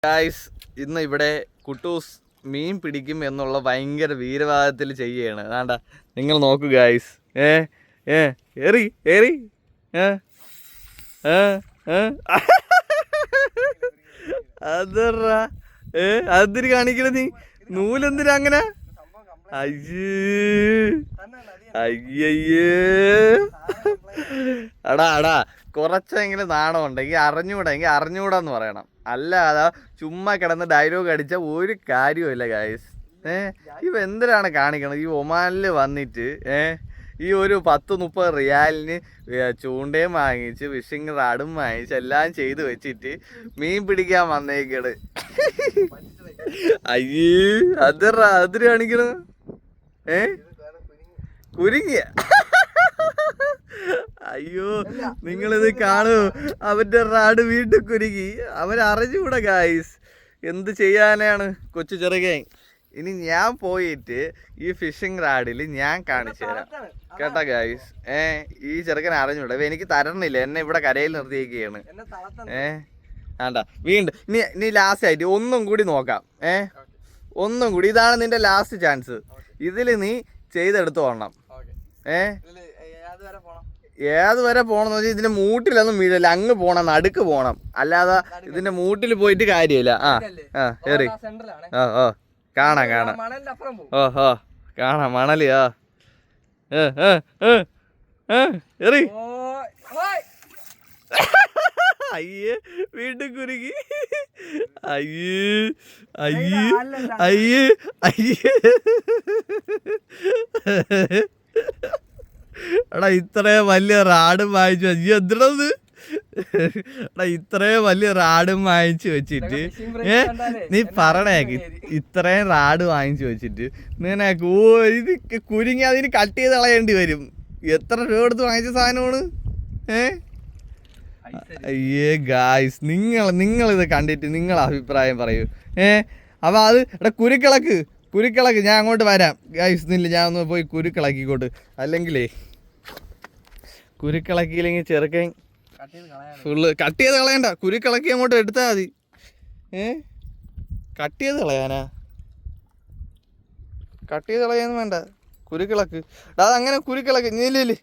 Guys, ഇന്ന് ഇവിടെ കുട്ടൂസ് മീൻ പിടിക്കും എന്നുള്ള ഭയങ്കര വീരവാദത്തിൽ ചെയ്യുകയാണ്. അതാണ്ട നിങ്ങൾ നോക്കൂ ഗായ്സ്. ഏറി ഏറി അതറാ അതിന് കാണിക്കണ നീ നൂലെന്തിനാ അങ്ങനെ? അയ്യയ്യേ അടാ കുറച്ചെങ്കിലും നാണം ഉണ്ടെങ്കിൽ അറിഞ്ഞൂടാന്ന് പറയണം. അല്ലാതെ ചുമ്മാ കിടന്ന് ഡയലോഗ് അടിച്ച ഒരു കാര്യമില്ല ഗായ്സ്. ഇവ എന്തിനാണ് കാണിക്കണത്? ഈ ഒമാനിൽ വന്നിട്ട് ഈ ഒരു 10-30 റിയാലിന് ചൂണ്ടയും വാങ്ങിച്ച് ഫിഷിങ് റാഡും വാങ്ങിച്ച് എല്ലാം ചെയ്ത് വെച്ചിട്ട് മീൻ പിടിക്കാൻ വന്നേക്കണ്. അയ്യേ അതിന് കാണിക്കണത് കുരുങ്ങിയ. അയ്യോ, നിങ്ങളിത് കാണൂ, അവന്റെ റാഡ് വീണ്ടും കുരുങ്ങി. അവരറിഞ്ഞൂടാ ഗായ്സ്. എന്ത് ചെയ്യാനാണ് കൊച്ചു ചെറുകൻ. ഇനി ഞാൻ പോയിട്ട് ഈ ഫിഷിംഗ് റാഡിൽ ഞാൻ കാണിച്ചു തരാം കേട്ടാ ഗായ്സ്. ഈ ചെറുക്കൻ അറിഞ്ഞൂടാ, എനിക്ക് തരണില്ല, എന്നെ ഇവിടെ കരയിൽ നിർത്തിയിരിക്കുകയാണ്. വേണ്ട വീണ്ടും ഇനി ലാസ്റ്റ് ആയിട്ട് ഒന്നും കൂടി നോക്കാം. ഒന്നും കൂടി, ഇതാണ് നിന്റെ ലാസ്റ്റ് ചാൻസ്. ഇതിൽ നീ ചെയ്തെടുത്ത് പോകണം. ഏത് വരെ പോണെന്ന് വെച്ചാൽ ഇതിന്റെ മൂട്ടിലൊന്നും വീഴല്ല, അങ്ങ് പോണം, നടുക്ക് പോണം. അല്ലാതെ ഇതിന്റെ മൂട്ടിൽ പോയിട്ട് കാര്യമില്ല. കേറി കാണാം കാണാം മണല്. എറി. അയ്യേ വീണ്ടും കുരുങ്ങി. അയ്യേ എടാ, ഇത്രയും വലിയ റാഡും വാങ്ങിച്ചു വെച്ചു. എന്തിനത്? എടാ, ഇത്രയും വലിയ റാഡും വാങ്ങിച്ചു വെച്ചിട്ട് നീ പറയണേക്ക്, ഇത്രയും റാഡ് വാങ്ങിച്ചു വെച്ചിട്ട് നിനക്ക് ഇത് കുരുങ്ങി അതിന് കട്ട് ചെയ്ത് കളയേണ്ടി വരും. എത്ര രൂപ എടുത്ത് വാങ്ങിച്ച സാധനമാണ്? അയ്യേ ഗായ്സ്, നിങ്ങളിത് കണ്ടിട്ട് നിങ്ങളെ അഭിപ്രായം പറയൂ. അപ്പൊ അത് എടാ കുരുക്കിളക്ക് ഞാൻ അങ്ങോട്ട് വരാം ഗായ്സ്. നില്ല, ഞാൻ ഒന്ന് പോയി കുരുക്കിളക്കിക്കോട്ട്. അല്ലെങ്കിലേ കുരുക്കിളക്കിയില്ലെങ്കിൽ ചെറുക്കൻ ഫുള്ള് കട്ട് ചെയ്ത് കളയണ്ട. കുരുക്കിളക്കി അങ്ങോട്ട് എടുത്താൽ മതി. കട്ട് ചെയ്ത് കളയാനാ? കട്ട് ചെയ്ത് കളയാനും വേണ്ട, കുരുക്കിളക്ക്. അതങ്ങനെ കുരുക്കിളക്ക്. നീല്ലേ